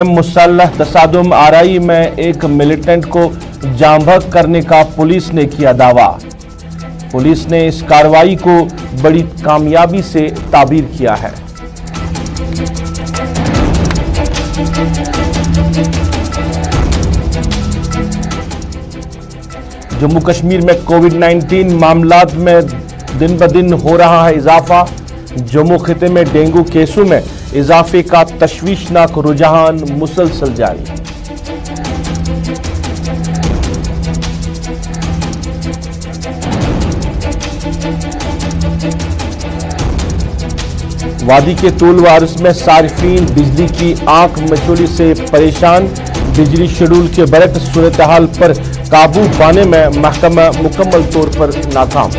मुसल्लह तसादुम आरई में एक मिलिटेंट को जांबक करने का पुलिस ने किया दावा। पुलिस ने इस कार्रवाई को बड़ी कामयाबी से ताबीर किया है। जम्मू कश्मीर में कोविड-19 मामलात में दिन ब दिन हो रहा है इजाफा। जम्मू खिते में डेंगू केसों में इजाफे का तशवीशनाक रुझान मुसलसल जारी। वादी के तूल व अर्ज में सारिफीन बिजली की आंख मचोली से परेशान। बिजली शेड्यूल के बरक्स सूरत हाल पर काबू पाने में महकमा मुकम्मल तौर पर नाकाम।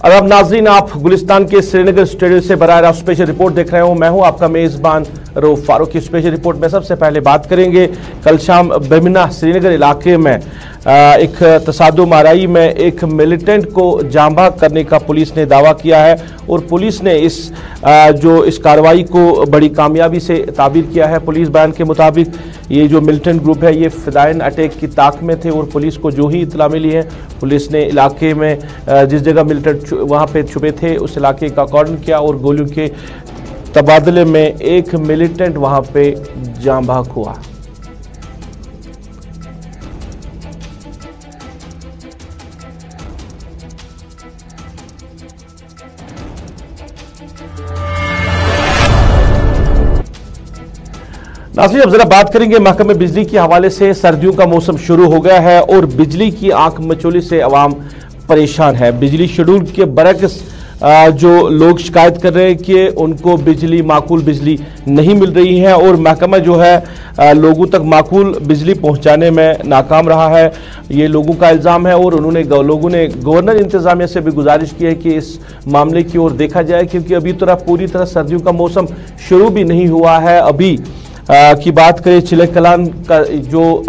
अब नाजरीन, आप गुलिस्तान के श्रीनगर स्टूडियो से बराह रास्त स्पेशल रिपोर्ट देख रहे हो। मैं हूं आपका मेजबान रऊफ फारूक। की स्पेशल रिपोर्ट में सबसे पहले बात करेंगे, कल शाम बेमिना श्रीनगर इलाके में एक तसादुम आरई में एक मिलिटेंट को जांबक करने का पुलिस ने दावा किया है और पुलिस ने इस कार्रवाई को बड़ी कामयाबी से ताबीर किया है। पुलिस बयान के मुताबिक ये जो मिलिटेंट ग्रुप है ये फिदायन अटैक की ताक में थे और पुलिस को जो ही इतला मिली है, पुलिस ने इलाके में जिस जगह मिलिटेंट वहाँ पे छुपे थे उस इलाके का कॉर्डन किया और गोलियों के तबादले में एक मिलिटेंट वहाँ पे जांबक हुआ। नाज़रीन, अब जरा बात करेंगे महकमे बिजली के हवाले से। सर्दियों का मौसम शुरू हो गया है और बिजली की आंख मचोली से अवाम परेशान है। बिजली शेड्यूल के बरक्स जो लोग शिकायत कर रहे हैं कि उनको माकूल बिजली नहीं मिल रही है और महकमा जो है लोगों तक माकूल बिजली पहुंचाने में नाकाम रहा है, ये लोगों का इल्ज़ाम है। और लोगों ने गवर्नर इंतज़ामिया से भी गुजारिश की है कि इस मामले की ओर देखा जाए, क्योंकि अभी पूरी तरह सर्दियों का मौसम शुरू भी नहीं हुआ है। अभी की बात करें, चिले कलान का जो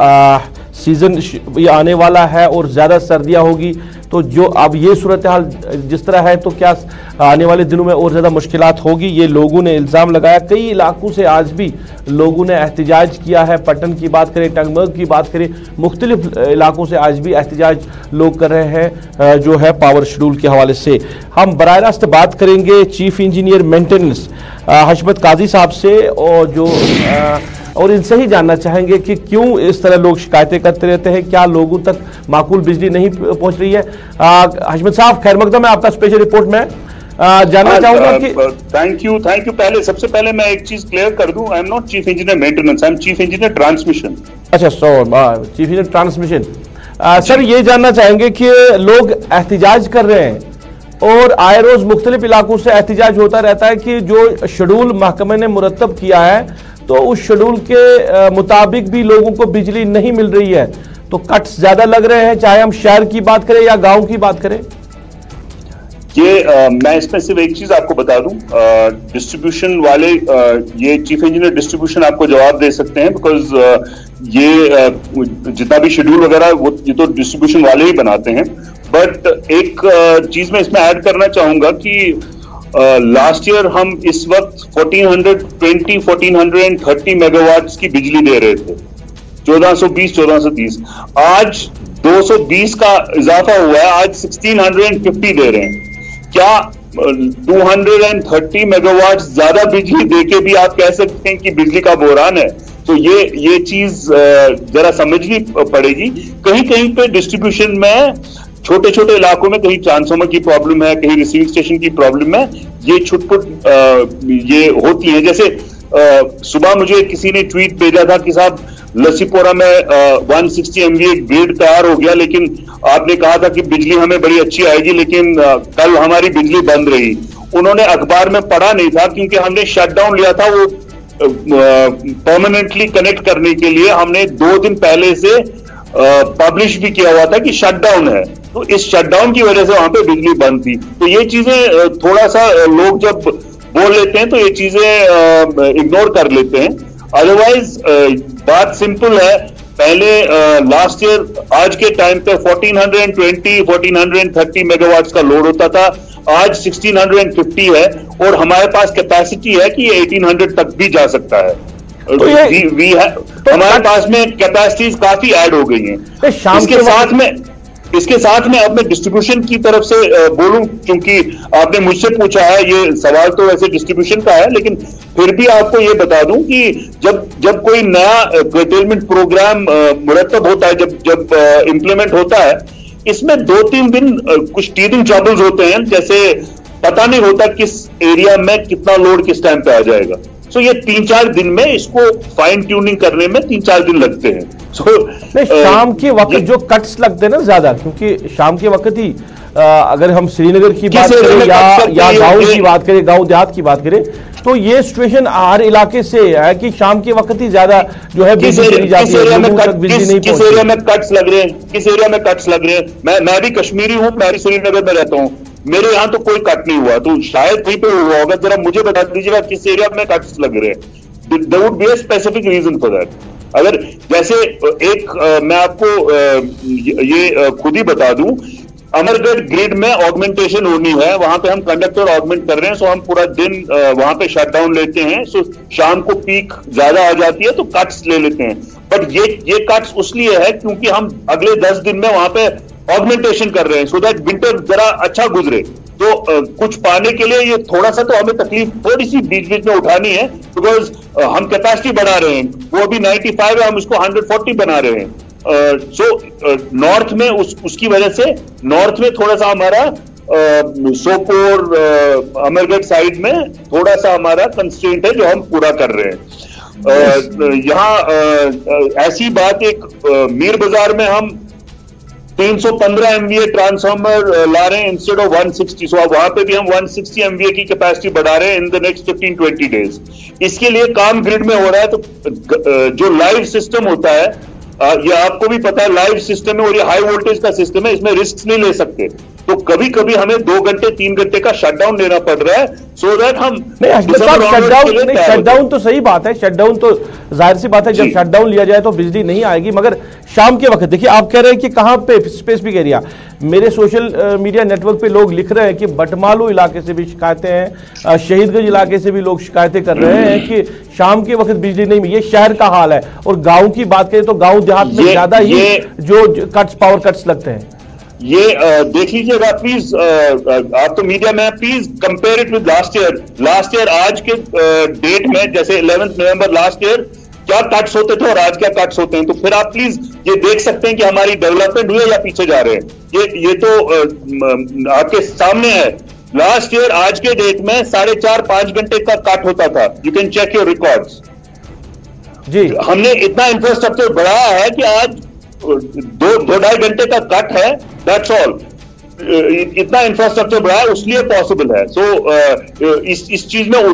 सीज़न ये आने वाला है और ज़्यादा सर्दियाँ होगी, तो जो अब ये सूरत हाल जिस तरह है तो क्या आने वाले दिनों में और ज़्यादा मुश्किलात होगी, ये लोगों ने इल्ज़ाम लगाया। कई इलाकों से आज भी लोगों ने एहतजाज किया है। पटन की बात करें, टंगमर्ग की बात करें, मुख्तलिफ इलाकों से आज भी एहतजाज लोग कर रहे हैं जो है पावर शेड्यूल के हवाले से। हम बराह रास्त बात करेंगे चीफ इंजीनियर मेंटेनेंस हशमत काजी साहब से और इनसे ही जानना चाहेंगे कि क्यों इस तरह लोग शिकायतें करते रहते हैं, क्या लोगों तक माकूल बिजली नहीं पहुंच रही है। हशमत साहब, खैर मकदम है आपका स्पेशल रिपोर्ट में। जानना चाहूंगा कि थैंक यू। सबसे पहले मैं एक चीज क्लियर कर दूं, I am not chief engineer maintenance, I am chief engineer transmission. अच्छा, चीफ इंजीनियर ट्रांसमिशन। सर, ये जानना चाहेंगे कि लोग एहतजाज कर रहे हैं और आए रोज मुख्तलिफ इलाकों से एहतजाज होता रहता है कि जो शेड्यूल महकमे ने मुरतब किया है तो उस शेड्यूल के मुताबिक भी लोगों को बिजली नहीं मिल रही है, तो कट्स ज्यादा लग रहे हैं, चाहे हम शहर की बात करें या गांव की बात करें। मैं इसमें सिर्फ एक चीज आपको बता दूं, डिस्ट्रीब्यूशन वाले ये चीफ इंजीनियर डिस्ट्रीब्यूशन आपको जवाब दे सकते हैं, बिकॉज ये जितना भी शेड्यूल वगैरह वो ये तो डिस्ट्रीब्यूशन वाले ही बनाते हैं। बट एक चीज मैं इसमें ऐड करना चाहूंगा कि लास्ट ईयर हम इस वक्त 1430 मेगावाट्स की बिजली दे रहे थे, 1420-1430। आज 220 का इजाफा हुआ है, आज 1650 दे रहे हैं। क्या 230 मेगावाट ज्यादा बिजली देके भी आप कह सकते हैं कि बिजली का बहरान है? तो ये चीज जरा समझनी पड़ेगी। कहीं कहीं पे डिस्ट्रीब्यूशन में छोटे छोटे इलाकों में कहीं ट्रांसफार्मर की प्रॉब्लम है, कहीं रिसीविंग स्टेशन की प्रॉब्लम है, ये छुटपुट ये होती है। जैसे सुबह मुझे किसी ने ट्वीट भेजा था कि साहब लसीपोरा में 160 MVA ग्रिड तैयार हो गया, लेकिन आपने कहा था कि बिजली हमें बड़ी अच्छी आएगी, लेकिन कल हमारी बिजली बंद रही। उन्होंने अखबार में पढ़ा नहीं था, क्योंकि हमने शटडाउन लिया था वो परमानेंटली कनेक्ट करने के लिए। हमने 2 दिन पहले से पब्लिश भी किया हुआ था कि शटडाउन है, तो इस शटडाउन की वजह से वहां पे बिजली बंद थी। तो ये चीजें थोड़ा सा लोग जब बोल लेते हैं तो ये चीजें इग्नोर कर लेते हैं। अदरवाइज बात सिंपल है। पहले लास्ट ईयर आज के टाइम पे 1420-1430 मेगावाट्स का लोड होता था, आज 1650 है और हमारे पास कैपेसिटी है कि ये 1800 तक भी जा सकता है। तो हमारे पास में कैपेसिटीज काफी ऐड हो गई हैं। इसके साथ में अब मैं डिस्ट्रीब्यूशन की तरफ से बोलूं, क्योंकि आपने मुझसे पूछा है, ये सवाल तो वैसे डिस्ट्रीब्यूशन का है, लेकिन फिर भी आपको ये बता दूं कि जब कोई नया कर्टेलमेंट प्रोग्राम मुरतब होता है, जब इंप्लीमेंट होता है, इसमें 2-3 दिन कुछ टीथिंग ट्रबल्स होते हैं, जैसे पता नहीं होता किस एरिया में कितना लोड किस टाइम पे आ जाएगा। सो ये 3-4 दिन में इसको फाइन ट्यूनिंग करने में 3-4 दिन लगते हैं। नहीं, शाम के वक्त जो कट्स लगते हैं ना ज्यादा, क्योंकि शाम के वक्त ही अगर हम श्रीनगर की बात करें या गांव की बात करें, गांव देहात की बात करें, तो ये सिचुएशन हर इलाके से है कि शाम के वक्त ही ज्यादा जो है बिजली चली जाती है। किस एरिया में कट्स लग रहे हैं, किस एरिया में कट्स लग रहे हैं। मैं भी कश्मीरी हूं, मैं भी श्रीनगर में रहता हूं, मेरे यहां तो कोई कट नहीं हुआ, तो शायद कहीं पे हुआ होगा। जरा मुझे बता दीजिएगा किस एरिया में कट्स लग रहे हैं। There would be a specific reason for that. अगर जैसे मैं आपको ये खुद ही बता दूं, अमरगढ़ ग्रिड में ऑगमेंटेशन होनी है, वहां पे हम कंडक्टर ऑगमेंट कर रहे हैं, सो हम पूरा दिन वहां पे शटडाउन लेते हैं। सो शाम को पीक ज्यादा आ जाती है तो कट्स ले लेते हैं, बट ये कट्स उसलिए है क्योंकि हम अगले 10 दिन में वहां पे ऑगमेंटेशन कर रहे हैं, सो दैट विंटर जरा अच्छा गुजरे। तो कुछ पाने के लिए ये थोड़ा सा तो हमें तकलीफ थोड़ी सी बीच बीच में उठानी है, बिकॉज हम कैपेसिटी बढ़ा रहे हैं। वो अभी 95 है, हम उसको 140 बना रहे हैं। नॉर्थ में उसकी वजह से नॉर्थ में थोड़ा सा हमारा सोपोर अमरगढ़ साइड में थोड़ा सा हमारा कंस्ट्रेंट है जो हम पूरा कर रहे हैं। यहाँ ऐसी बात, एक मीर बाजार में हम 315 MVA ट्रांसफार्मर ला रहे हैं इंस्टेड ऑफ 160। सो वहां पे भी हम 160 MVA की कैपेसिटी बढ़ा रहे हैं इन द नेक्स्ट 15-20 डेज। इसके लिए काम ग्रिड में हो रहा है। तो जो लाइव सिस्टम होता है, ये आपको भी पता है, लाइव सिस्टम है और ये हाई वोल्टेज का सिस्टम है, इसमें रिस्क नहीं ले सकते। तो कभी कभी हमें 2 घंटे 3 घंटे का शटडाउन लेना पड़ रहा है, सो दैट हम शटडाउन तो सही बात है, शटडाउन तो जाहिर सी बात है, जब शटडाउन लिया जाए तो बिजली नहीं आएगी। मगर शाम के वक्त देखिए, आप कह रहे हैं कि कहां पे स्पेसिफिक एरिया, मेरे सोशल मीडिया नेटवर्क पे लोग लिख रहे हैं कि बटमालू इलाके से भी शिकायतें हैं, शहीदगंज इलाके से भी लोग शिकायतें कर रहे हैं कि शाम के वक्त बिजली नहीं मिली। ये शहर का हाल है। और गांव की बात करें तो गांव देहात में ज्यादा ही जो कट्स, पावर कट्स लगते हैं। ये देख लीजिएगा प्लीज, आप तो मीडिया में, please compare it with last year. Last year आज के डेट में, जैसे 11 नवंबर लास्ट ईयर क्या कट्स होते थे और आज क्या कट्स होते हैं, तो फिर आप प्लीज ये देख सकते हैं कि हमारी डेवलपमेंट हुई है या पीछे जा रहे हैं। ये तो आपके सामने है। लास्ट ईयर आज के डेट में 4.5-5 घंटे का कट होता था। You can check your records जी। हमने इतना इंफ्रास्ट्रक्चर बढ़ाया है कि आज 2-2.5 घंटे का कट है, दैट्स ऑल। इतना इंफ्रास्ट्रक्चर बढ़ा है, उसलिए पॉसिबल है। सो इस चीज में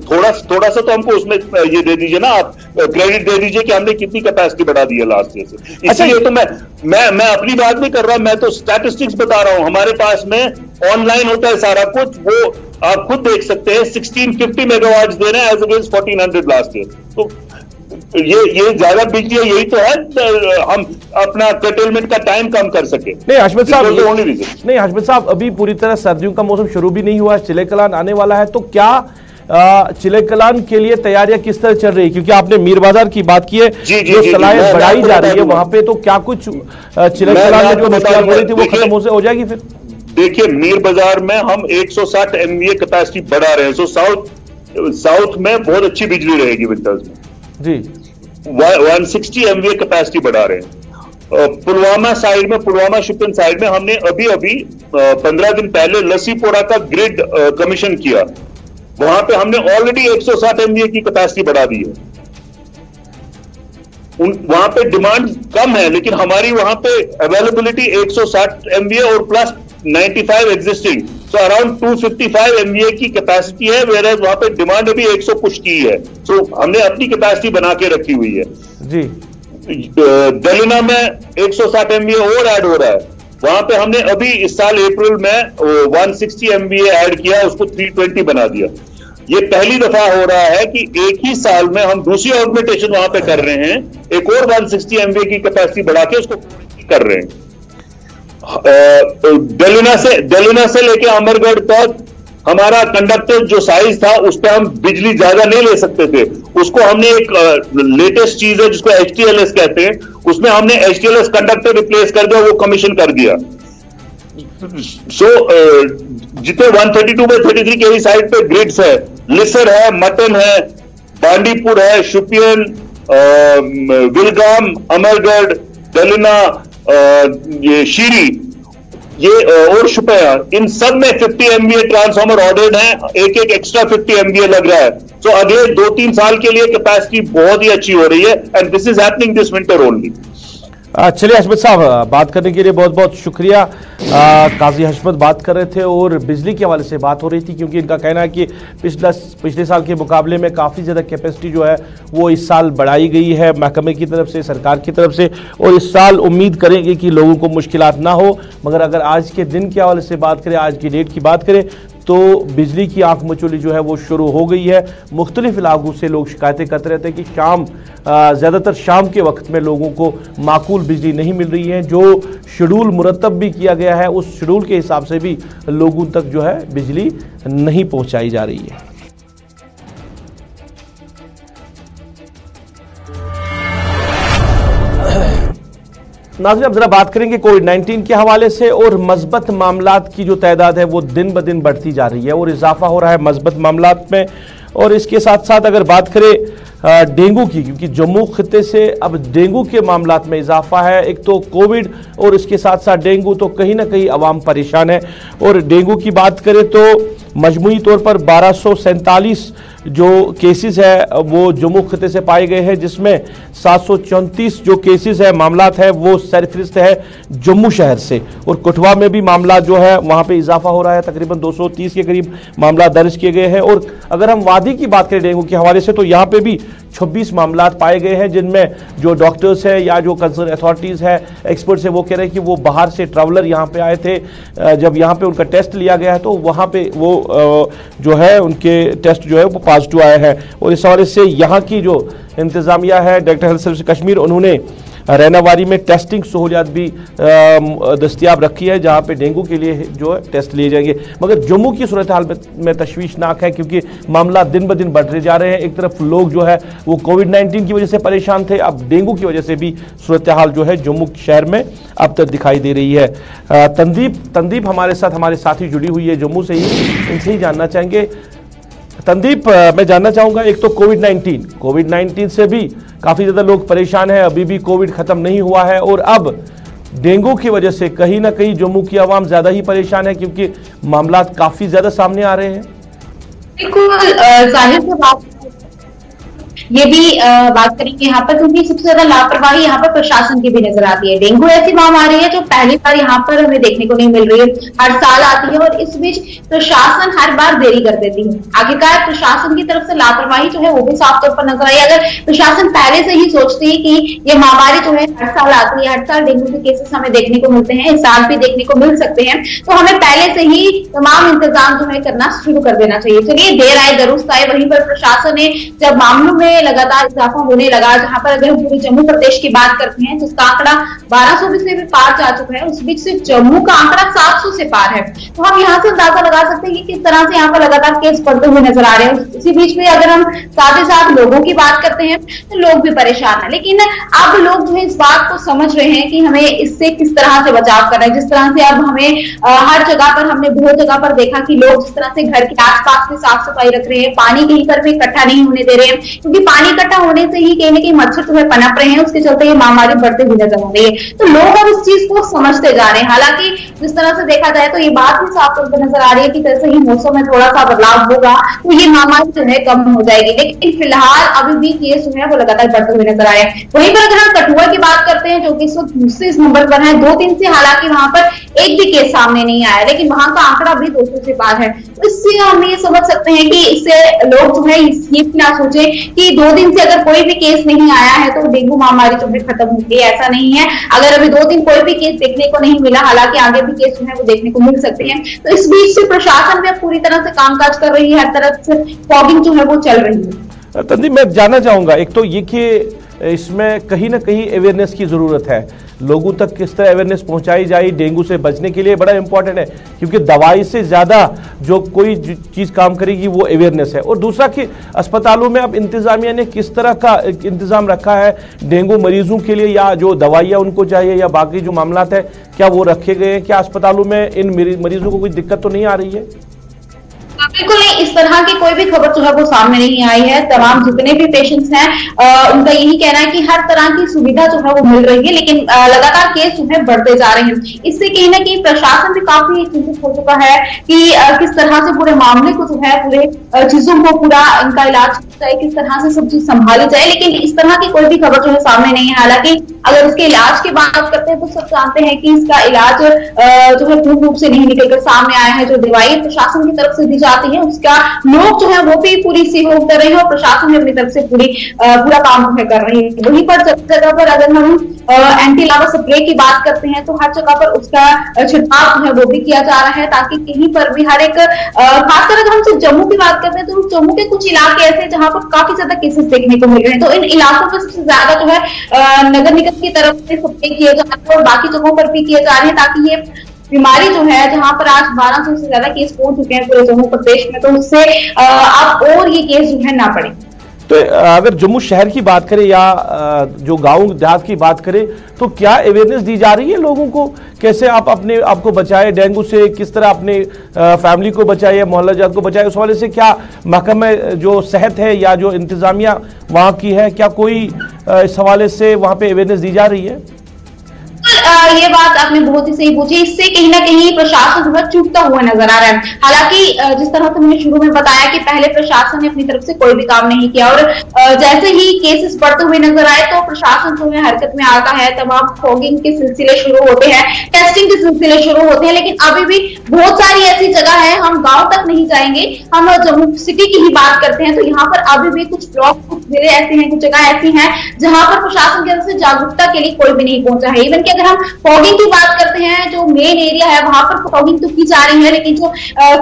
थोड़ा सा तो हमको उसमें ये दे दीजिए ना, आप क्रेडिट दे दीजिए कि हमने कितनी कैपेसिटी बढ़ा दी है लास्ट ईयर से। इसलिए तो मैं अपनी बात नहीं कर रहा, मैं तो स्टैटिस्टिक्स बता रहा हूं। हमारे पास में ऑनलाइन होता है सारा कुछ, वो आप खुद देख सकते हैं। 1650 मेगावाट दे रहे हैं एज अगेंस्ट 1400 लास्ट ईयर। तो ये ज्यादा बिजली है, यही तो है, हम अपना कर्टेलमेंट का टाइम कम कर सके। नहीं हाशमिद साहब, अभी पूरी तरह सर्दियों का मौसम शुरू भी नहीं हुआ है, चिले कलान आने वाला है, तो क्या चिले कलान के लिए तैयारियां किस तरह चल रही है? क्योंकि आपने मीर बाजार की बात की है, जो सलाहियत बढ़ाई जा रही है वहां पे, तो क्या कुछ चिले कलान में जो मुश्किल हो रही थी वो खत्म हो जाएगी फिर? देखिए, मीर बाजार में हम 160 MVA कैपेसिटी बढ़ा रहे हैं। सो साउथ में बहुत अच्छी बिजली रहेगी विंटर्स में जी। 160 MVA कैपेसिटी बढ़ा रहे हैं। पुलवामा साइड में, पुलवामा शिपिंग साइड में हमने अभी 15 दिन पहले लस्सीपोरा का ग्रिड कमीशन किया। वहां पे हमने ऑलरेडी 160 MVA की कैपेसिटी बढ़ा दी है। वहां पे डिमांड कम है, लेकिन हमारी वहां पे अवेलेबिलिटी 160 MVA और plus 95 existing, so around 255 MVA की कैपेसिटी है, वेयर वहां पे डिमांड अभी 100 पुश की है। सो हमने अपनी कैपेसिटी बना के रखी हुई है जी। दलिना में 160 MVA और ऐड हो रहा है। वहां पे हमने अभी इस साल अप्रैल में 160 MVA ऐड किया, उसको 320 बना दिया। ये पहली दफा हो रहा है कि एक ही साल में हम दूसरी ऑगमेंटेशन वहां पे कर रहे हैं, एक और 160 MVA की कैपेसिटी बढ़ा के उसको कर रहे हैं। डेलिना से लेके अमरगढ़ तक हमारा कंडक्टर जो साइज था उस पर हम बिजली ज्यादा नहीं ले सकते थे, उसको हमने एक लेटेस्ट चीज है जिसको HTLS कहते हैं, उसमें हमने HTLS कंडक्टर रिप्लेस कर दिया, वो कमीशन कर दिया। जितने 132/33 kV साइड पे ग्रिड्स है, लिसर है, मटन है, बांडीपुर है, शुपियन, विलगाम, अमरगढ़, डेलिना, ये शीरी, ये और शुपया, इन सब में 50 MVA ट्रांसफार्मर ऑर्डर्ड है, एक एक्स्ट्रा 50 MVA लग रहा है। तो अगले 2-3 साल के लिए कैपेसिटी बहुत ही अच्छी हो रही है and this is happening this winter only. चलिए हशमत साहब, बात करने के लिए बहुत बहुत शुक्रिया। काजी हशमत बात कर रहे थे और बिजली के हवाले से बात हो रही थी, क्योंकि इनका कहना है कि पिछले साल के मुकाबले में काफ़ी ज़्यादा कैपेसिटी जो है वो इस साल बढ़ाई गई है महकमे की तरफ से, सरकार की तरफ से, और इस साल उम्मीद करेंगे कि लोगों को मुश्किलात ना हो। मगर अगर आज के दिन के हवाले से बात करें, आज की डेट की बात करें, तो बिजली की आंख मचोली जो है वो शुरू हो गई है। मुख्तलिफ इलाकों से लोग शिकायतें करते रहते हैं कि ज़्यादातर शाम के वक्त में लोगों को माकूल बिजली नहीं मिल रही है। जो शेड्यूल मुरतब भी किया गया है उस शेड्यूल के हिसाब से भी लोगों तक जो है बिजली नहीं पहुंचाई जा रही है। नाज़रीन, अब जरा बात करेंगे कोविड-19 के हवाले से, और मस्बत मामलात की जो तादाद है वो दिन ब दिन बढ़ती जा रही है और इजाफा हो रहा है मस्बत मामलात में। और इसके साथ साथ अगर बात करें डेंगू की, क्योंकि जम्मू खित्ते से अब डेंगू के मामलात में इजाफा है। एक तो कोविड और इसके साथ साथ डेंगू, तो कहीं ना कहीं अवाम परेशान है। और डेंगू की बात करें तो मजमूई तौर पर 1247 जो केसेस है वो जम्मू खित्ते से पाए गए हैं, जिसमें 734 जो केसेस है मामलात है वो सरफरिस्त है जम्मू शहर से। और कठुआ में भी मामला जो है वहाँ पे इजाफा हो रहा है, तकरीबन 230 के करीब मामला दर्ज किए गए हैं। और अगर हम वादी की बात करें डेंगू के हवाले से, तो यहाँ पे भी 26 मामलात पाए गए हैं, जिनमें जो डॉक्टर्स है या जो कंसर्न अथॉरिटीज़ है, एक्सपर्ट्स है, वो कह रहे हैं कि वो बाहर से ट्रैवलर यहाँ पे आए थे। जब यहाँ पे उनका टेस्ट लिया गया है तो वहाँ पे वो जो है उनके टेस्ट जो है वो पॉजिटिव आए हैं। और इस हवाले से यहाँ की जो इंतज़ामिया है, डायरेक्टर हेल्थ सर्विस कश्मीर, उन्होंने रैनावारी में टेस्टिंग सहूलियात भी दस्तियाब रखी है, जहाँ पे डेंगू के लिए जो है टेस्ट लिए जाएंगे। मगर जम्मू की सूरत हाल में तशवीशनाक है, क्योंकि मामला दिन ब दिन बढ़ते जा रहे हैं। एक तरफ लोग जो है वो कोविड-19 की वजह से परेशान थे, अब डेंगू की वजह से भी सूरत हाल जो है जम्मू शहर में अब तक दिखाई दे रही है। तंदीप हमारे साथी जुड़ी हुई है जम्मू से ही, इनसे ही जानना चाहेंगे। तंदीप, मैं जानना चाहूँगा, एक तो कोविड-19 से भी काफ़ी ज़्यादा लोग परेशान हैं, अभी भी कोविड ख़त्म नहीं हुआ है, और अब डेंगू की वजह से कहीं ना कहीं जम्मू की आवाम ज़्यादा ही परेशान है, क्योंकि मामला काफ़ी ज़्यादा सामने आ रहे हैं। बिल्कुल जाहिर सी बात, ये भी बात करेंगे यहाँ पर, क्योंकि सबसे ज्यादा लापरवाही यहाँ पर प्रशासन की भी नजर आती है। डेंगू ऐसी महामारी है जो पहली बार यहाँ पर हमें देखने को नहीं मिल रही है, हर साल आती है और इस बीच प्रशासन हर बार देरी कर देती है। आखिरकार प्रशासन की तरफ से लापरवाही जो है वो भी साफ तौर पर नजर आई। अगर प्रशासन पहले से ही सोचती है कि ये महामारी जो है हर साल आती है, हर साल डेंगू के केसेस हमें देखने को मिलते हैं, इस साल भी देखने को मिल सकते हैं, तो हमें पहले से ही तमाम इंतजाम जो है करना शुरू कर देना चाहिए। चलिए, देर आए दुरुस्त आए। वहीं पर प्रशासन ने जब मामलों में लगातार इजाफा होने लगा, जहां पर अगर हम पूरे जम्मू प्रदेश की बात करते हैं तो उसका आंकड़ा 1200 से भी पार जा चुका है, उस बीच सिर्फ जम्मू का आंकड़ा 700 से पार है। तो हम यहाँ से अंदाजा लगा सकते हैं कि किस तरह से यहाँ पर लगातार केस बढ़ते हुए नजर आ रहे हैं। इसी बीच में अगर हम साथ ही साथ लोगों की बात करते हैं तो लोग भी परेशान है, लेकिन अब लोग जो है इस बात को समझ रहे हैं कि हमें इससे किस तरह से बचाव करना है। जिस तरह से अब हमें हर जगह पर, हमने बहुत जगह पर देखा कि लोग जिस तरह से घर के आसपास में साफ सफाई रख रहे हैं, पानी कहीं पर भी इकट्ठा नहीं होने दे रहे हैं, क्योंकि पानी इकट्ठा होने से ही कहीं ना कहीं मच्छर जो है पनप रहे हैं, उसके चलते ये महामारी बढ़ते हुए नजर आ रही है। तो लोग अब इस चीज को समझते जा रहे हैं। हालांकि जिस तरह से देखा जाए तो ये बात भी साफ तौर पर नजर आ रही है कि जैसे ही मौसम में थोड़ा सा बदलाव होगा तो ये महामारी जो है कम हो जाएगी, लेकिन फिलहाल अभी भी केस जो है वो लगातार बढ़ते हुए नजर आ रहे हैं। वहीं पर अगर हम कठुआ की बात करते हैं, जो कि इस वक्त दूसरे नंबर पर है, 2-3 से हालांकि वहां पर एक भी केस सामने नहीं आया, लेकिन वहां का आंकड़ा भी 200 से पार है। इससे हम ये समझ सकते हैं कि इससे लोग जो है ये ना सोचे कि 2 दिन से अगर कोई भी केस नहीं आया है तो डेंगू महामारी जो है खत्म हो गई, ऐसा नहीं है। अगर अभी 2 दिन कोई भी केस देखने को नहीं मिला, हालांकि आगे भी केस जो है वो देखने को मिल सकते हैं, तो इस बीच से प्रशासन भी पूरी तरह से कामकाज कर रही है, हर तरफ से फॉगिंग जो है वो चल रही है। तंदीप, मैं जानना चाहूंगा, एक तो ये कि इसमें कहीं ना कहीं अवेयरनेस की जरूरत है, लोगों तक किस तरह अवेयरनेस पहुंचाई जाए डेंगू से बचने के लिए बड़ा इंपॉर्टेंट है, क्योंकि दवाई से ज्यादा जो कोई चीज काम करेगी वो अवेयरनेस है। और दूसरा कि अस्पतालों में अब इंतजामिया ने किस तरह का इंतजाम रखा है डेंगू मरीजों के लिए, या जो दवाइयाँ उनको चाहिए या बाकी जो मामला है क्या वो रखे गए हैं? क्या अस्पतालों में इन मरीजों को कोई दिक्कत तो नहीं आ रही है? बिल्कुल नहीं, इस तरह की कोई भी खबर जो है वो सामने नहीं आई है। तमाम जितने भी पेशेंट्स हैं उनका यही कहना है कि हर तरह की सुविधा जो है वो मिल रही है, लेकिन लगातार केस जो है बढ़ते जा रहे हैं। इससे कहीं ना कहीं प्रशासन भी काफी चिंतित हो चुका है कि किस तरह से पूरे मामले को जो है, पूरे चीजों को, पूरा इनका इलाज जाए, किस तरह से सब चीज संभाली जाए, लेकिन इस तरह की कोई भी खबर जो है सामने नहीं है। हालांकि अगर उसके इलाज की बात करते हैं तो सब जानते हैं कि इसका इलाज जो है पूर्ण रूप से नहीं निकलकर सामने आया है। जो दवाई प्रशासन की तरफ से दी जाती है उसका लोग जो है वो भी पूरी सहयोग कर रहे हैं और प्रशासन भी अपनी तरफ से पूरा काम जो है कर रही है। वहीं पर जगह पर अगर हम एंटी लार्वा स्प्रे की बात करते हैं तो हर जगह पर उसका छिड़काव जो है वो भी किया जा रहा है, ताकि कहीं पर भी हर एक, खासकर अगर हम सिर्फ जम्मू की बात करते हैं तो जम्मू के कुछ इलाके ऐसे जहां पर काफी ज्यादा केसेस देखने को मिल रहे हैं, तो इन इलाकों पर सबसे ज्यादा जो है नगर निगम की तरफ से स्प्रे किए जा रहे हैं और बाकी जगहों पर भी किए जा रहे हैं, ताकि ये बीमारी जो है, जहां पर आज 1200 से ज्यादा केस पहुंच चुके हैं पूरे जम्मू प्रदेश में, तो उससे अब और ये केस जो है ना बढ़े। तो अगर जम्मू शहर की बात करें या जो गांव देहात की बात करें तो क्या अवेयरनेस दी जा रही है लोगों को, कैसे आप अपने आपको बचाए डेंगू से, किस तरह अपने फैमिली को बचाए या मोहल्ला जात को बचाए? उस वाले से क्या महकमा जो सेहत है या जो इंतजामिया वहां की है, क्या कोई इस हवाले से वहां पे अवेयरनेस दी जा रही है? ये बात आपने बहुत ही सही पूछी। इससे कहीं ना कहीं प्रशासन जो है चूकता हुआ नजर आ रहा है। हालांकि जिस तरह से मैंने शुरू में बताया कि पहले प्रशासन ने अपनी तरफ से कोई भी काम नहीं किया और जैसे ही केसेस बढ़ते हुए नजर आए तो प्रशासन जो है हरकत में आता है, तमाम फॉगिंग के सिलसिले शुरू होते हैं, टेस्टिंग के सिलसिले शुरू होते हैं, लेकिन अभी भी बहुत सारी ऐसी जगह है, हम गाँव तक नहीं जाएंगे, हम जम्मू सिटी की ही बात करते हैं तो यहाँ पर अभी भी कुछ ब्लॉक, कुछ जिले ऐसे हैं, कुछ जगह ऐसी हैं जहां पर प्रशासन की तरफ से जागरूकता के लिए कोई भी नहीं पहुंचा है। इवन कि अगर हम फॉगिंग की बात करते हैं, जो मेन एरिया है वहां पर फॉगिंग तो की जा रही है, लेकिन जो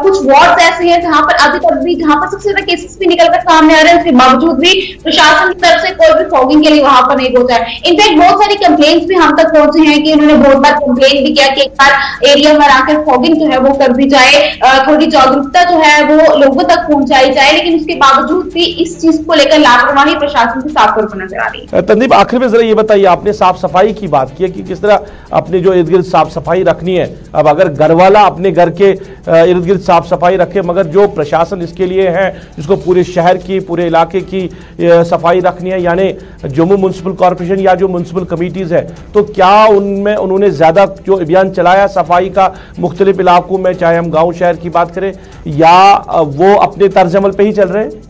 कुछ वार्ड्स ऐसे हैं जहां पर अभी तक भी, जहां पर सबसे ज्यादा केसेस भी निकलकर सामने आ रहे हैं, उसके बावजूद भी प्रशासन की तरफ से कोई भी फॉगिंग के लिए वहां पर नहीं पहुंचा है। इनफैक्ट बहुत सारी कंप्लेंट्स भी हम तक पहुंचे हैं कि उन्होंने बहुत बार कंप्लेन भी किया कि एक बार एरिया में आकर फॉगिंग जो है वो कर दी जाए, थोड़ी जागरूकता जो है वो लोगों तक पहुंचाई जाए, लेकिन उसके बावजूद भी इस चीज को लेकर लापरवाही प्रशासन की साफ तौर पर नजर आ रही है। तंदीप, आखिर में जरा ये बताइए, आपने साफ सफाई की बात की कि किस तरह अपने जो इर्द गिर्द साफ सफाई रखनी है। अब अगर घर वाला अपने घर के इर्द गिर्द साफ सफाई रखे, मगर जो प्रशासन इसके लिए है, जिसको पूरे शहर की, पूरे इलाके की सफाई रखनी है, यानी जम्मू म्युनिसिपल कॉर्पोरेशन या जो म्युनिसिपल कमेटीज है, तो क्या उनमें उन्होंने ज्यादा जो अभियान चलाया सफाई का मुख्तलिफ इलाकों में, चाहे हम गाँव शहर की बात करें, या वो अपने तर्ज अमल पे ही चल रहे हैं?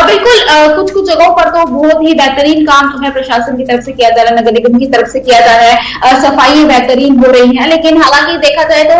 बिल्कुल, कुछ कुछ जगहों पर तो बहुत ही बेहतरीन काम जो है प्रशासन की तरफ से किया जा रहा है, नगर निगम की तरफ से किया जा रहा है, सफाई बेहतरीन हो रही है, लेकिन हालांकि देखा जाए तो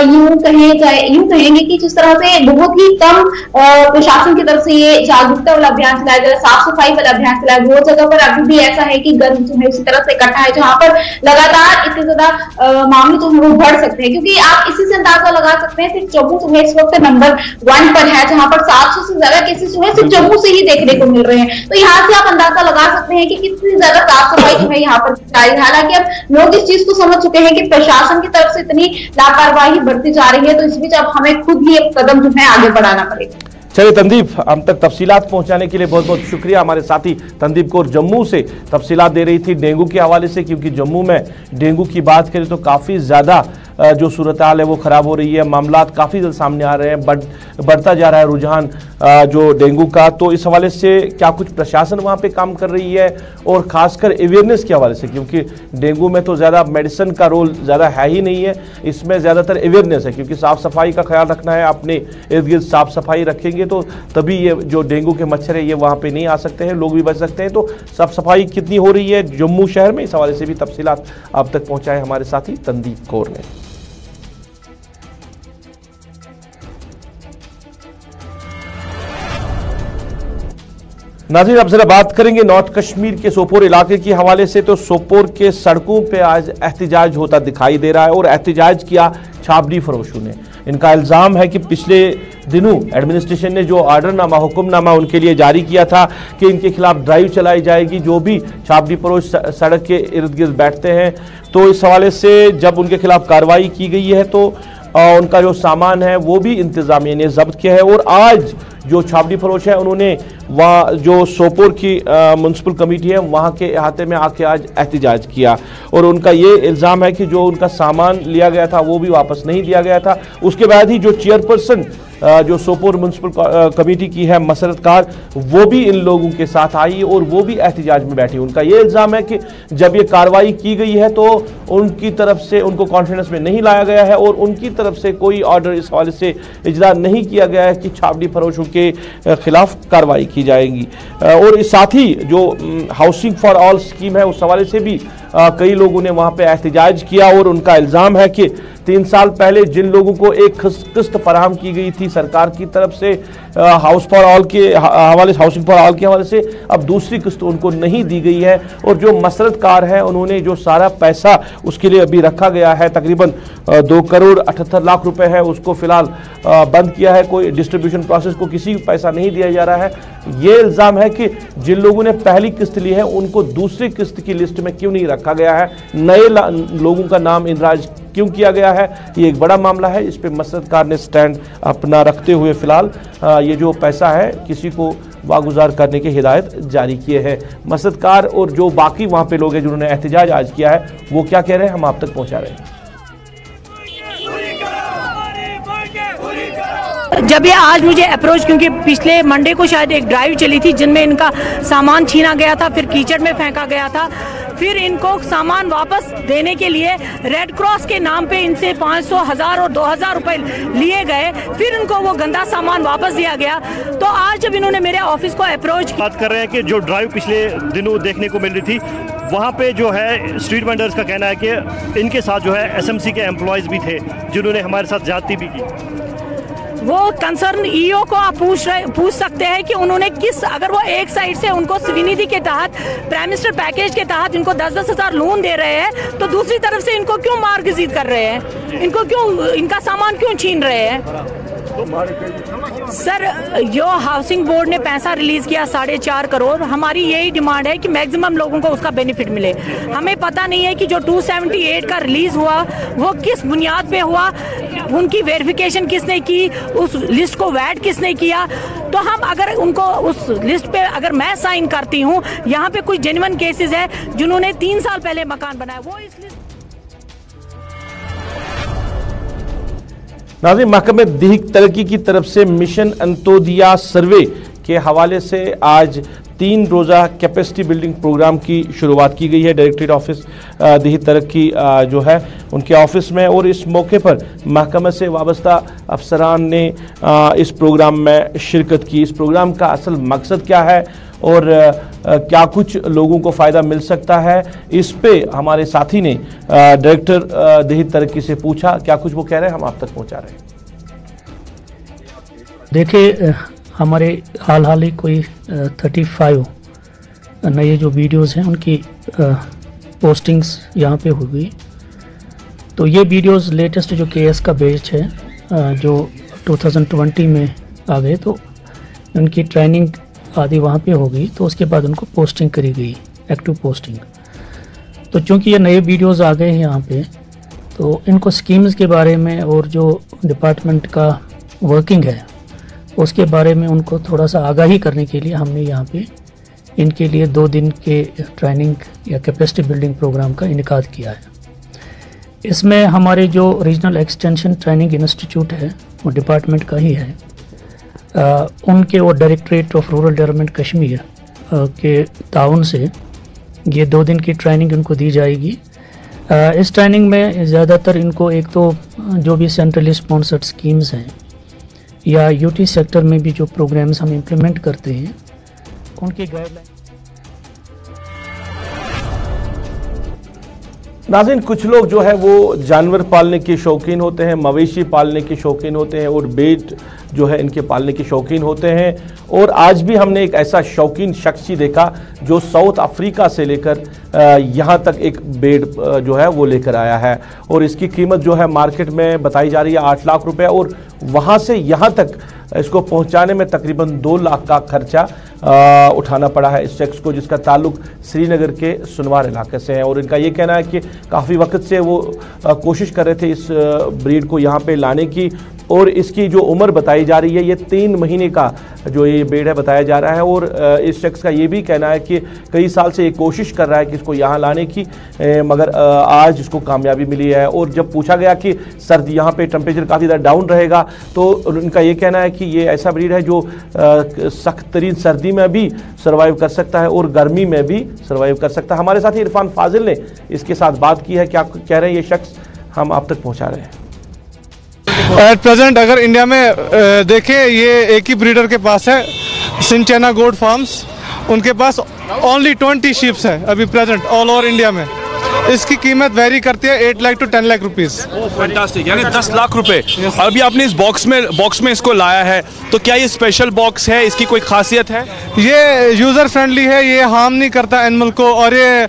यूं कहेंगे कि जिस तरह से बहुत ही कम प्रशासन की तरफ से ये जागरूकता वाला अभियान चलाया जा रहा है, साफ सफाई वाला अभियान चलाया, बहुत जगह पर अभी भी ऐसा है कि गर्म जो है उसी तरह से इकट्ठा है, जहां पर लगातार इतने ज्यादा मामले जो है वो बढ़ सकते हैं, क्योंकि आप इसी से अंदाजा लगा सकते हैं कि जम्मू जो है इस वक्त नंबर 1 पर है, जहां पर 700 से ज्यादा केसेस जो है सिर्फ जम्मू से ही देखने को मिल रहे हैं। तो यहाँ से आप अंदाजा लगा सकते हैं कि कितनी ज्यादा साफ सफाई जो है यहाँ पर जारी है। हालांकि अब लोग इस चीज को समझ चुके हैं कि प्रशासन की तरफ से इतनी लापरवाही बढ़ती जा रही है, तो इस बीच अब हमें खुद ही एक कदम जो है आगे बढ़ाना पड़ेगा। चलिए तंदीप, हम तक तफसीलात पहुंचाने के लिए बहुत बहुत शुक्रिया। हमारे साथी तंदीप कौर जम्मू से तफसीलात दे रही थी डेंगू के हवाले से, क्योंकि जम्मू में डेंगू की बात करें तो काफ़ी ज़्यादा जो सूरत हाल है वो ख़राब हो रही है, मामलात काफ़ी जल्द सामने आ रहे हैं, बढ़ता जा रहा है रुझान जो डेंगू का। तो इस हवाले से क्या कुछ प्रशासन वहाँ पे काम कर रही है, और ख़ासकर अवेयरनेस के हवाले से, क्योंकि डेंगू में तो ज़्यादा मेडिसिन का रोल ज़्यादा है ही नहीं है, इसमें ज़्यादातर अवेयरनेस है, क्योंकि साफ़ सफाई का ख्याल रखना है, अपने इर्द गिर्द साफ़ सफाई रखेंगे तो तभी ये जो डेंगू के मच्छर है ये वहाँ पे नहीं आ सकते हैं, लोग भी बच सकते हैं। तो साफ सफाई कितनी हो रही है जम्मू शहर में, इस हवाले से भी तफसीलात आप तक पहुँचाए हमारे साथी तंदीप कौर ने। नाज़रीन, अब जरा बात करेंगे नॉर्थ कश्मीर के सोपोर इलाके के हवाले से। तो सोपोर के सड़कों पे आज एहतजाज होता दिखाई दे रहा है और एहतजाज किया छाबड़ी फरोशों ने। इनका इल्ज़ाम है कि पिछले दिनों एडमिनिस्ट्रेशन ने जो आर्डरनामा, हुक्मनामा उनके लिए जारी किया था कि इनके खिलाफ ड्राइव चलाई जाएगी जो भी छाबड़ी फरोश सड़क के इर्द गिर्द बैठते हैं। तो इस हवाले से जब उनके खिलाफ कार्रवाई की गई है तो उनका जो सामान है वो भी इंतजामिया ने जब्त किया है। और आज जो छाबड़ी फरोश है उन्होंने वहाँ जो सोपोर की म्युनिसिपल कमेटी है वहाँ के अहाते में आके आज एहतजाज किया और उनका ये इल्ज़ाम है कि जो उनका सामान लिया गया था वो भी वापस नहीं दिया गया था। उसके बाद ही जो चेयरपर्सन जो सोपोर म्युनिसिपल कमेटी की है मसरत कार, वो भी इन लोगों के साथ आई और वो भी एहतजाज में बैठी। उनका ये इल्ज़ाम है कि जब ये कार्रवाई की गई है तो उनकी तरफ से उनको कॉन्फिडेंस में नहीं लाया गया है और उनकी तरफ से कोई ऑर्डर इस हवाले से इजरा नहीं किया गया है कि छाबड़ी फरोशों के खिलाफ कार्रवाई की जाएगी। और साथ ही जो हाउसिंग फॉर ऑल स्कीम है उस हवाले से भी कई लोगों ने वहाँ पे एहतजाज किया और उनका इल्ज़ाम है कि 3 साल पहले जिन लोगों को एक किस्त फराहम की गई थी सरकार की तरफ से हाउस फॉर ऑल के हवाले से, हाउसिंग फॉर ऑल के हवाले से, अब दूसरी किस्त उनको नहीं दी गई है। और जो मसरत कार है उन्होंने जो सारा पैसा उसके लिए अभी रखा गया है, तकरीबन 2 करोड़ 78 लाख रुपए है, उसको फिलहाल बंद किया है। कोई डिस्ट्रीब्यूशन प्रोसेस को किसी भी पैसा नहीं दिया जा रहा है। ये इल्ज़ाम है कि जिन लोगों ने पहली किस्त ली है उनको दूसरी किस्त की लिस्ट में क्यों नहीं रखा गया है, नए लोगों का नाम इंदराज क्यों किया गया है। ये एक बड़ा मामला है, इस पे मसरत कार ने स्टैंड अपना रखते हुए फिलहाल ये जो पैसा है किसी को वागुजार करने की हिदायत जारी किए हैं। मसरत कार और जो बाकी वहाँ पे लोग हैं जिन्होंने एहतजाज आज किया है वो क्या कह रहे हैं हम आप तक पहुँचा रहे हैं। जब ये आज मुझे अप्रोच, क्योंकि पिछले मंडे को शायद एक ड्राइव चली थी जिनमें इनका सामान छीना गया था, फिर कीचड़ में फेंका गया था, फिर इनको सामान वापस देने के लिए रेड क्रॉस के नाम पे इनसे 500, 1000 और 2000 रुपए लिए गए, फिर इनको वो गंदा सामान वापस दिया गया। तो आज जब इन्होंने मेरे ऑफिस को अप्रोच, बात कर रहे हैं कि जो ड्राइव पिछले दिनों देखने को मिल रही थी वहाँ पे जो है स्ट्रीट वेंडर्स का कहना है कि इनके साथ जो है एसएमसी के एम्प्लॉयज़ भी थे जिन्होंने हमारे साथ ज्यादती भी की। वो कंसर्न ईओ को आप पूछ सकते हैं कि उन्होंने किस, अगर वो एक साइड से उनको स्विनिधि के तहत, प्राइम मिनिस्टर पैकेज के तहत इनको 10-10 हज़ार लोन दे रहे हैं तो दूसरी तरफ से इनको क्यों मार्गजीत कर रहे हैं, इनको क्यों, इनका सामान क्यों छीन रहे हैं। सर, जो हाउसिंग बोर्ड ने पैसा रिलीज किया 4.5 करोड़, हमारी यही डिमांड है कि मैक्सिमम लोगों को उसका बेनिफिट मिले। हमें पता नहीं है कि जो 278 का रिलीज हुआ वो किस बुनियाद पे हुआ, उनकी वेरिफिकेशन किसने की, उस लिस्ट को वैट किसने किया। तो हम अगर उनको उस लिस्ट पे अगर मैं साइन करती हूँ, यहाँ पे कुछ जेन्युइन केसेस है जिन्होंने 3 साल पहले मकान बनाया, वो इस लिस्ट। नाज़रीन, महकमे दीहिक तरक्की की तरफ से मिशन अंत्योदया सर्वे के हवाले से आज 3 रोज़ा कैपेसिटी बिल्डिंग प्रोग्राम की शुरुआत की गई है डायरेक्टरेट ऑफिस दीहिक तरक्की जो है उनके ऑफिस में। और इस मौके पर महकमे से वाबस्ता अफसरान ने इस प्रोग्राम में शिरकत की। इस प्रोग्राम का असल मकसद क्या है और क्या कुछ लोगों को फ़ायदा मिल सकता है, इस पे हमारे साथी ने डायरेक्टर दीहिक तरक्की से पूछा। क्या कुछ वो कह रहे हैं हम आप तक पहुंचा रहे हैं। देखिए, हमारे हाल ही कोई 35 नए जो वीडियोस हैं उनकी पोस्टिंग्स यहाँ पे हुई। तो ये वीडियोस लेटेस्ट जो केएस का बैच है जो 2020 में आ गए, तो उनकी ट्रेनिंग आदि वहाँ पे होगी, तो उसके बाद उनको पोस्टिंग करी गई, एक्टिव पोस्टिंग। तो चूँकि ये नए वीडियोस आ गए हैं यहाँ पे, तो इनको स्कीम्स के बारे में और जो डिपार्टमेंट का वर्किंग है उसके बारे में उनको थोड़ा सा आगाही करने के लिए हमने यहाँ पे इनके लिए 2 दिन के ट्रेनिंग या कैपेसिटी बिल्डिंग प्रोग्राम का इनेकाद किया है। इसमें हमारे जो रीजनल एक्सटेंशन ट्रेनिंग इंस्टीट्यूट है वो डिपार्टमेंट का ही है, उनके वो directorate of rural development Kashmir के ताउन से ये 2 दिन की ट्रेनिंग इनको दी जाएगी। इस ट्रेनिंग में ज़्यादातर इनको एक तो जो भी सेंट्रली स्पॉन्सर्ड स्कीम्स हैं या यूटी सेक्टर में भी जो प्रोग्राम्स हम इम्प्लीमेंट करते हैं उनकी गाइडलाइन। नाज़रीन, कुछ लोग जो है वो जानवर पालने के शौकीन होते हैं, मवेशी पालने के शौकीन होते हैं और भेड़ जो है इनके पालने के शौकीन होते हैं। और आज भी हमने एक ऐसा शौकीन शख्स ही देखा जो साउथ अफ्रीका से लेकर यहाँ तक एक भेड़ जो है वो लेकर आया है और इसकी कीमत जो है मार्केट में बताई जा रही है 8 लाख रुपए और वहाँ से यहाँ तक इसको पहुँचाने में तकरीबन 2 लाख का खर्चा उठाना पड़ा है इस शख्स को, जिसका ताल्लुक श्रीनगर के सुनवार इलाके से है। और इनका ये कहना है कि काफ़ी वक्त से वो कोशिश कर रहे थे इस ब्रीड को यहाँ पे लाने की और इसकी जो उम्र बताई जा रही है ये 3 महीने का जो ये भेड़ है बताया जा रहा है। और इस शख्स का ये भी कहना है कि कई साल से ये कोशिश कर रहा है कि इसको यहाँ लाने की, मगर आज इसको कामयाबी मिली है। और जब पूछा गया कि सर्दी यहाँ पे टेम्परेचर काफ़ी ज़्यादा डाउन रहेगा तो उनका ये कहना है कि ये ऐसा ब्रीड है जो सख्त तरीन सर्दी में भी सर्वाइव कर सकता है और गर्मी में भी सर्वाइव कर सकता है। हमारे साथी इरफान फाजिल ने इसके साथ बात की है, क्या कह रहे हैं ये शख्स हम आप तक पहुँचा रहे हैं। एट प्रेजेंट अगर इंडिया में देखें, ये एक ही ब्रीडर के पास है, सिंचेना गोट फार्म्स, उनके पास ओनली 20 शीप्स है अभी प्रेजेंट ऑल ओवर इंडिया में। इसकी कीमत वेरी करती है 8 lakh to 10 lakh rupees. Fantastic, यानी 10 लाख रुपए। अभी आपने इस बॉक्स में इसको लाया है, तो क्या ये स्पेशल बॉक्स है, इसकी कोई खासियत है? ये यूज़र फ्रेंडली है, ये हार्म नहीं करता एनिमल को और ये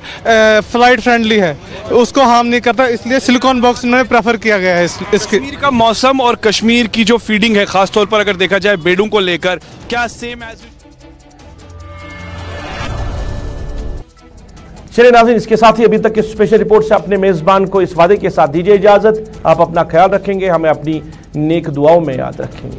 फ्लाइट फ्रेंडली है, उसको हार्म नहीं करता, इसलिए सिलिकॉन बॉक्स इन्होंने प्रेफर किया गया है इसके। कश्मीर का मौसम और कश्मीर की जो फीडिंग है खासतौर पर अगर देखा जाए भेड़ों को लेकर, क्या सेम एज? चलिए नाज़रीन, इसके साथ ही अभी तक की स्पेशल रिपोर्ट से अपने मेज़बान को इस वादे के साथ दीजिए इजाज़त, आप अपना ख्याल रखेंगे, हमें अपनी नेक दुआओं में याद रखेंगे।